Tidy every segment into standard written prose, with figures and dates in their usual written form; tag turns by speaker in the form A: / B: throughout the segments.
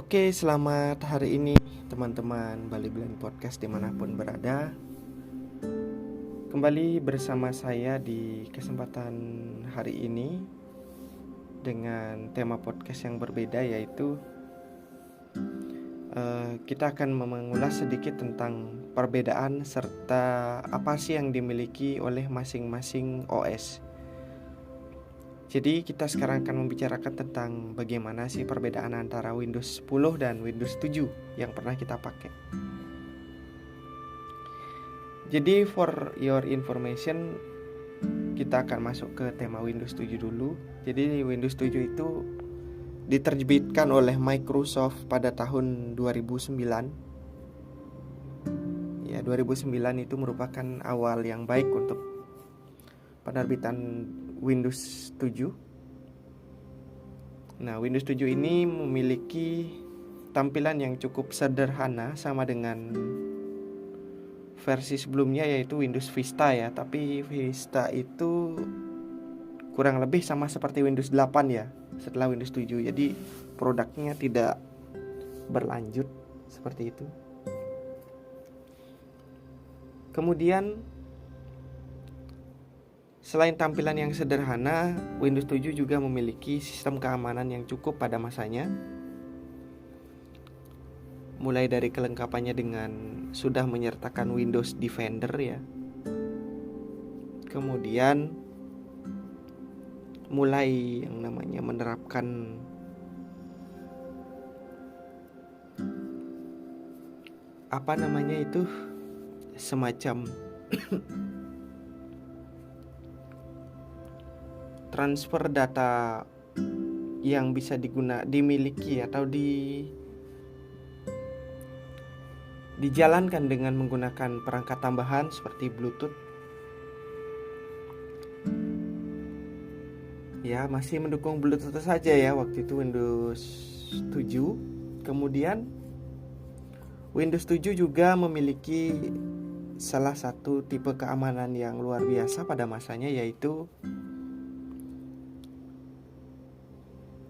A: Oke, selamat hari ini teman-teman Bali Blend Podcast dimanapun berada. Kembali bersama saya di kesempatan hari ini dengan tema podcast yang berbeda, yaitu kita akan mengulas sedikit tentang perbedaan serta apa sih yang dimiliki oleh masing-masing OS. Jadi kita sekarang akan membicarakan tentang bagaimana sih perbedaan antara Windows 10 dan Windows 7 yang pernah kita pakai. Jadi for your information, kita akan masuk ke tema Windows 7 dulu. Jadi Windows 7 itu diterbitkan oleh Microsoft pada tahun 2009. Ya, 2009 itu merupakan awal yang baik untuk penerbitan Windows 7. Nah, Windows 7 ini memiliki tampilan yang cukup sederhana sama dengan versi sebelumnya, yaitu Windows Vista ya. Tapi Vista itu kurang lebih sama seperti Windows 8 ya, setelah Windows 7. Jadi produknya tidak berlanjut seperti itu. Kemudian selain tampilan yang sederhana, Windows 7 juga memiliki sistem keamanan yang cukup pada masanya. Mulai dari kelengkapannya dengan sudah menyertakan Windows Defender ya. Kemudian mulai yang namanya menerapkan semacam transfer data yang bisa dimiliki atau dijalankan dengan menggunakan perangkat tambahan seperti Bluetooth. Ya, masih mendukung Bluetooth saja ya waktu itu Windows 7. Kemudian Windows 7 juga memiliki salah satu tipe keamanan yang luar biasa pada masanya, yaitu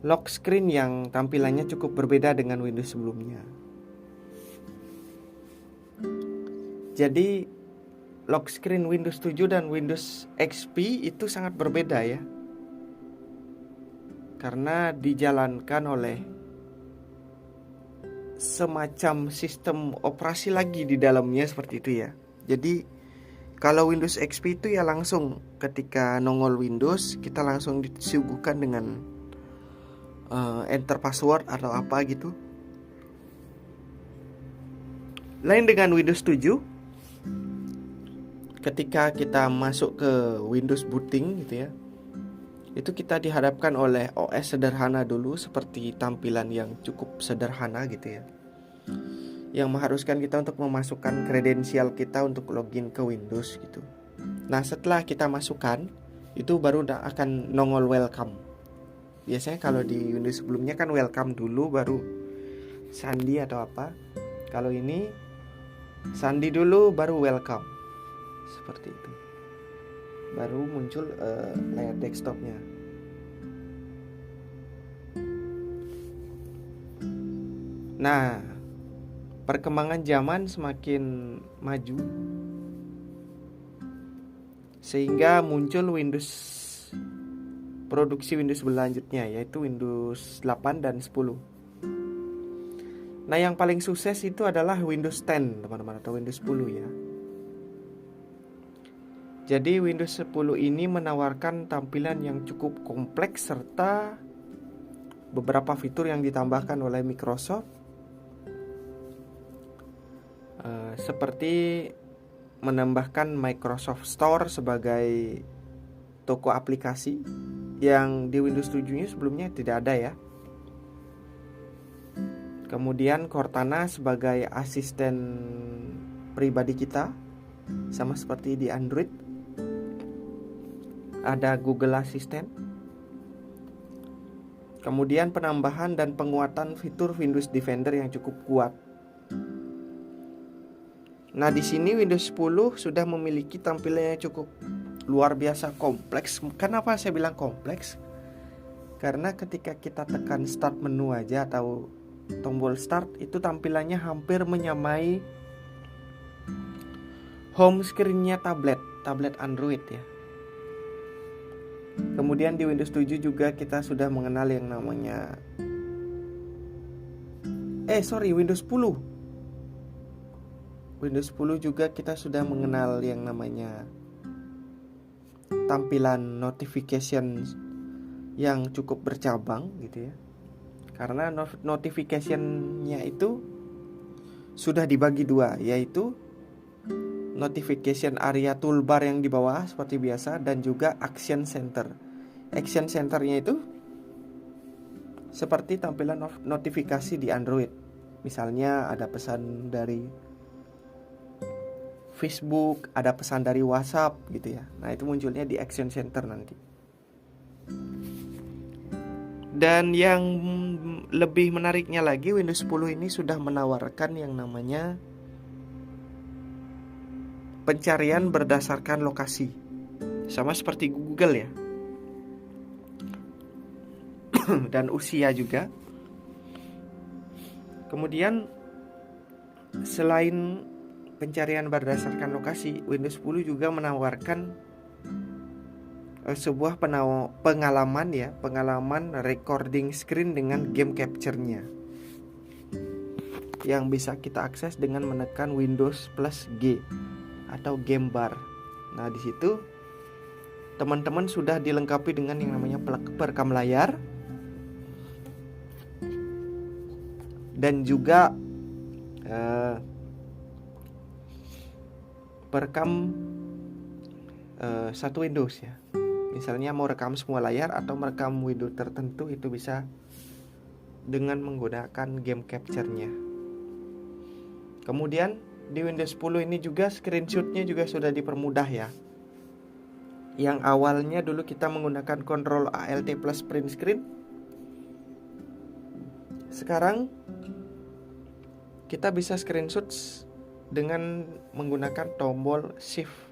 A: lock screen yang tampilannya cukup berbeda dengan Windows sebelumnya. Jadi lock screen Windows 7 dan Windows XP itu sangat berbeda ya, karena dijalankan oleh semacam sistem operasi lagi di dalamnya seperti itu ya. Jadi kalau Windows XP itu ya langsung ketika nongol Windows, kita langsung disuguhkan dengan enter password atau apa gitu. Lain dengan Windows 7, ketika kita masuk ke Windows booting gitu ya, itu kita dihadapkan oleh OS sederhana dulu, seperti tampilan yang cukup sederhana gitu ya, yang mengharuskan kita untuk memasukkan kredensial kita untuk login ke Windows gitu. Nah, setelah kita masukkan, itu baru akan nongol welcome. Biasanya kalau di Windows sebelumnya kan welcome dulu baru sandi atau apa. Kalau ini sandi dulu baru welcome. Seperti itu. Baru muncul layar desktopnya. Nah, perkembangan zaman semakin maju sehingga muncul produksi Windows berlanjutnya, yaitu Windows 8 dan 10. Nah, yang paling sukses itu adalah Windows 10 teman-teman, atau Windows 10 ya. Jadi Windows 10 ini menawarkan tampilan yang cukup kompleks serta beberapa fitur yang ditambahkan oleh Microsoft, seperti menambahkan Microsoft Store sebagai toko aplikasi yang di Windows 7-nya sebelumnya tidak ada ya. Kemudian Cortana sebagai asisten pribadi kita, sama seperti di Android. Ada Google Assistant. Kemudian penambahan dan penguatan fitur Windows Defender yang cukup kuat. Nah, di sini Windows 10 sudah memiliki tampilannya cukup luar biasa kompleks. Kenapa saya bilang kompleks? Karena ketika kita tekan start menu aja atau tombol start itu tampilannya hampir menyamai home screen-nya tablet Android ya. Kemudian di Windows 7 juga kita sudah mengenal yang namanya Windows 10. Windows 10 juga kita sudah mengenal yang namanya tampilan notification yang cukup bercabang gitu ya. Karena notification-nya itu sudah dibagi dua, yaitu notification area toolbar yang di bawah seperti biasa dan juga action center. Action center-nya itu seperti tampilan notifikasi di Android. Misalnya ada pesan dari Facebook, ada pesan dari WhatsApp gitu ya. Nah, itu munculnya di action center nanti. Dan yang lebih menariknya lagi, Windows 10 ini sudah menawarkan yang namanya pencarian berdasarkan lokasi. Sama seperti Google ya. Dan usia juga. Kemudian selain pencarian berdasarkan lokasi, Windows 10 juga menawarkan sebuah pengalaman recording screen dengan game capture-nya yang bisa kita akses dengan menekan Windows plus G atau game bar. Nah, di situ teman-teman sudah dilengkapi dengan yang namanya perekam layar dan juga perekam satu Windows ya. Misalnya mau rekam semua layar atau merekam window tertentu, itu bisa dengan menggunakan game capture-nya. Kemudian di Windows 10 ini juga screenshot-nya juga sudah dipermudah ya. Yang awalnya dulu kita menggunakan Ctrl Alt plus print screen, sekarang kita bisa screenshot dengan menggunakan tombol Shift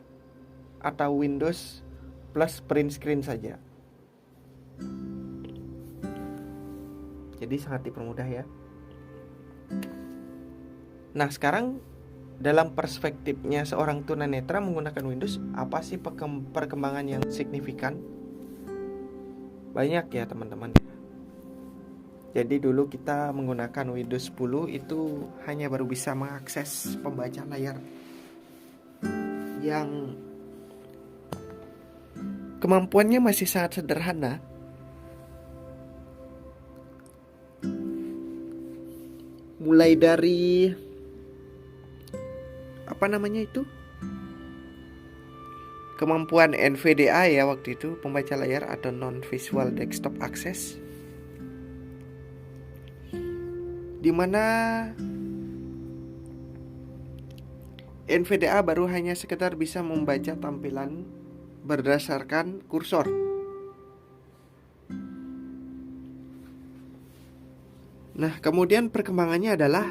A: atau Windows plus print screen saja. Jadi sangat dipermudah ya. Nah, sekarang dalam perspektifnya seorang tunanetra menggunakan Windows, apa sih perkembangan yang signifikan? Banyak ya teman-teman. Jadi dulu kita menggunakan Windows 10 itu hanya baru bisa mengakses pembaca layar yang kemampuannya masih sangat sederhana. Mulai dari kemampuan NVDA ya waktu itu, pembaca layar atau non-visual desktop access, dimana NVDA baru hanya sekedar bisa membaca tampilan berdasarkan kursor. Nah, kemudian perkembangannya adalah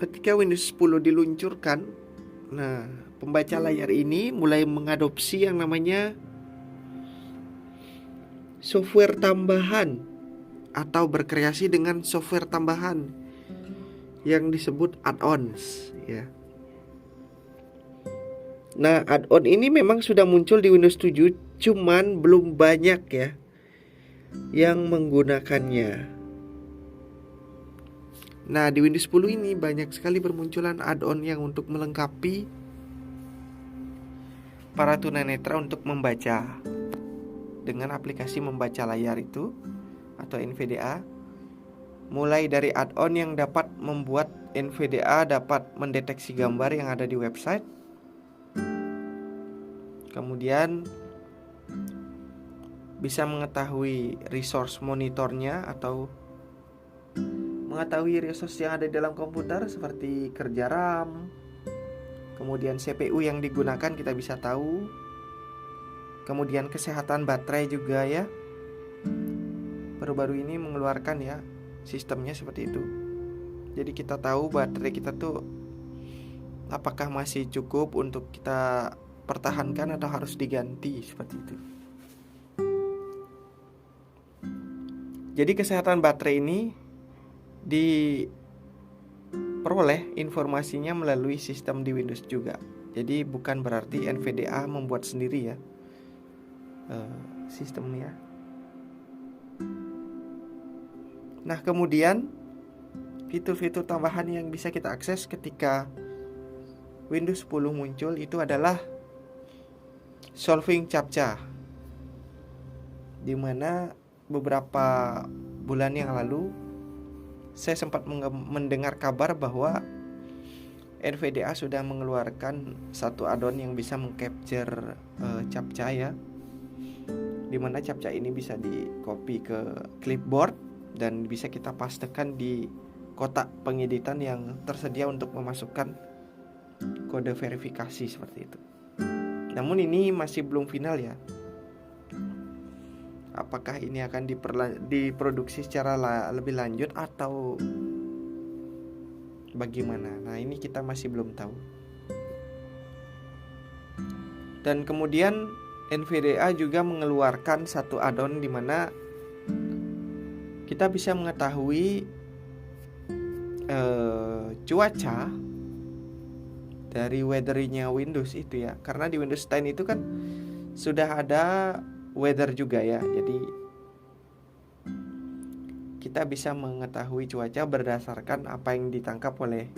A: ketika Windows 10 diluncurkan, nah, pembaca layar ini mulai mengadopsi yang namanya software tambahan atau berkreasi dengan software tambahan yang disebut add-ons ya. Nah, add-on ini memang sudah muncul di Windows 7, cuman belum banyak ya yang menggunakannya. Nah, di Windows 10 ini banyak sekali bermunculan add-on yang untuk melengkapi para tunanetra untuk membaca dengan aplikasi membaca layar itu atau NVDA. Mulai dari add-on yang dapat membuat NVDA dapat mendeteksi gambar yang ada di website. Kemudian bisa mengetahui resource monitornya atau mengetahui resource yang ada di dalam komputer seperti kerja RAM, kemudian CPU yang digunakan kita bisa tahu, kemudian kesehatan baterai juga ya. Baru-baru ini mengeluarkan ya sistemnya seperti itu. Jadi kita tahu baterai kita tuh apakah masih cukup untuk kita pertahankan atau harus diganti seperti itu. Jadi kesehatan baterai ini diperoleh informasinya melalui sistem di Windows juga. Jadi bukan berarti NVDA membuat sendiri ya sistemnya. Nah, kemudian fitur-fitur tambahan yang bisa kita akses ketika Windows 10 muncul itu adalah solving CAPTCHA, di mana beberapa bulan yang lalu saya sempat mendengar kabar bahwa NVDA sudah mengeluarkan satu add-on yang bisa mengcapture CAPTCHA ya, di mana CAPTCHA ini bisa di copy ke clipboard dan bisa kita pastekan di kotak pengeditan yang tersedia untuk memasukkan kode verifikasi seperti itu. Namun ini masih belum final ya. Apakah ini akan diproduksi secara lebih lanjut atau bagaimana? Nah, ini kita masih belum tahu. Dan kemudian NVDA juga mengeluarkan satu add-on di mana kita bisa mengetahui cuaca dari weather-nya Windows itu ya. Karena di Windows 10 itu kan sudah ada weather juga ya. Jadi kita bisa mengetahui cuaca berdasarkan apa yang ditangkap oleh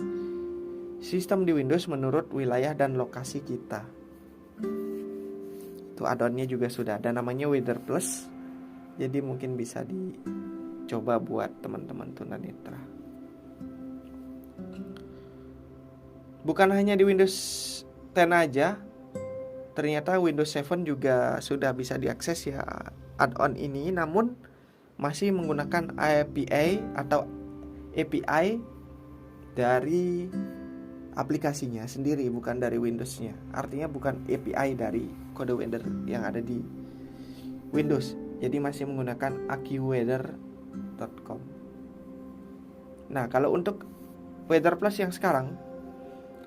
A: sistem di Windows menurut wilayah dan lokasi kita. Itu add-onnya juga sudah ada, namanya Weather Plus. Jadi mungkin bisa dicoba buat teman-teman tunanetra. Bukan hanya di Windows 10 aja, ternyata Windows 7 juga sudah bisa diakses ya add-on ini, namun masih menggunakan API atau API dari aplikasinya sendiri, bukan dari Windows-nya. Artinya bukan API dari kode weather yang ada di Windows. Jadi masih menggunakan accuweather.com. Nah, kalau untuk Weather Plus yang sekarang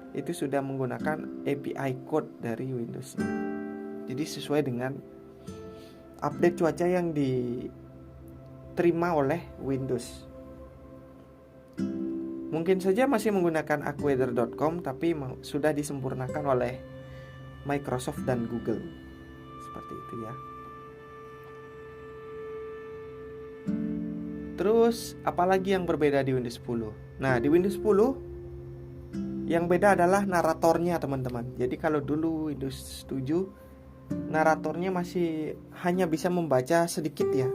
A: itu sudah menggunakan API code dari Windows-nya. Jadi sesuai dengan update cuaca yang diterima oleh Windows. Mungkin saja masih menggunakan accuweather.com, tapi sudah disempurnakan oleh Microsoft dan Google. Seperti itu ya. Terus apalagi yang berbeda di Windows 10? Nah, di Windows 10 yang beda adalah naratornya teman-teman. Jadi kalau dulu Windows 7 naratornya masih hanya bisa membaca sedikit ya,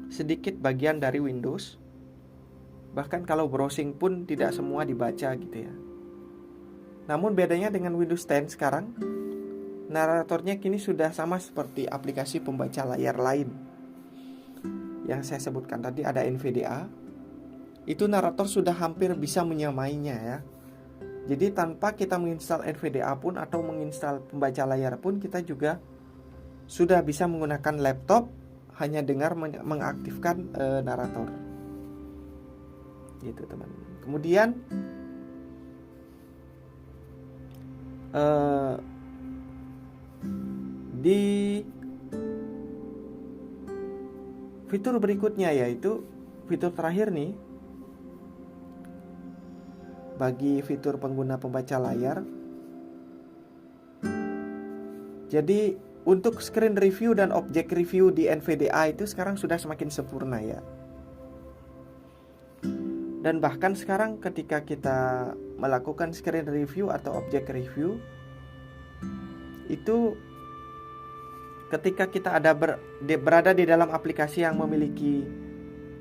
A: sedikit bagian dari Windows. Bahkan kalau browsing pun tidak semua dibaca gitu ya. Namun bedanya dengan Windows 10 sekarang, naratornya kini sudah sama seperti aplikasi pembaca layar lain yang saya sebutkan tadi. Ada NVDA, itu narator sudah hampir bisa menyamainya ya. Jadi tanpa kita menginstal NVDA pun atau menginstal pembaca layar pun, kita juga sudah bisa menggunakan laptop hanya dengar mengaktifkan narator. Gitu teman. Kemudian di fitur berikutnya, yaitu fitur terakhir nih, bagi fitur pengguna pembaca layar. Jadi untuk screen review dan object review di NVDA itu sekarang sudah semakin sempurna ya. Dan bahkan sekarang ketika kita melakukan screen review atau object review, itu ketika kita berada di dalam aplikasi yang memiliki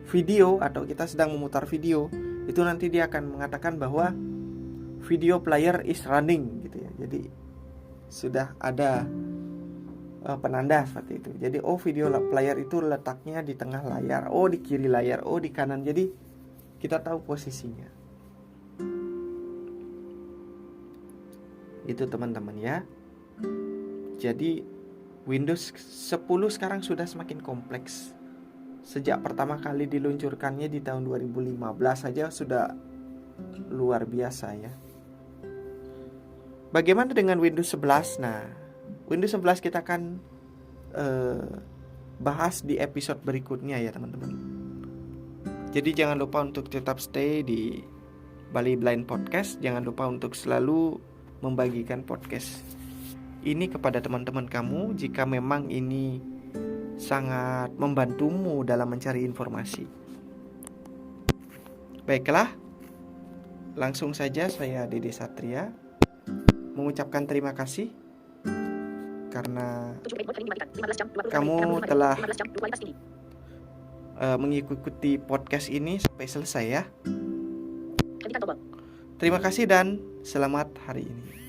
A: video atau kita sedang memutar video, itu nanti dia akan mengatakan bahwa video player is running gitu ya. Jadi sudah ada penanda seperti itu. Jadi video player itu letaknya di tengah layar, di kiri layar, di kanan. Jadi kita tahu posisinya. Itu teman-teman ya. Jadi Windows 10 sekarang sudah semakin kompleks. Sejak pertama kali diluncurkannya di tahun 2015 saja sudah luar biasa ya. Bagaimana dengan Windows 11? Nah, Windows 11 kita akan bahas di episode berikutnya ya teman-teman. Jadi jangan lupa untuk tetap stay di Bali Blind Podcast. Jangan lupa untuk selalu membagikan podcast ini kepada teman-teman kamu jika memang ini sangat membantumu dalam mencari informasi. Baiklah, langsung saja saya Dede Satria mengucapkan terima kasih karena kamu telah mengikuti podcast ini sampai selesai ya. Terima kasih dan selamat hari ini.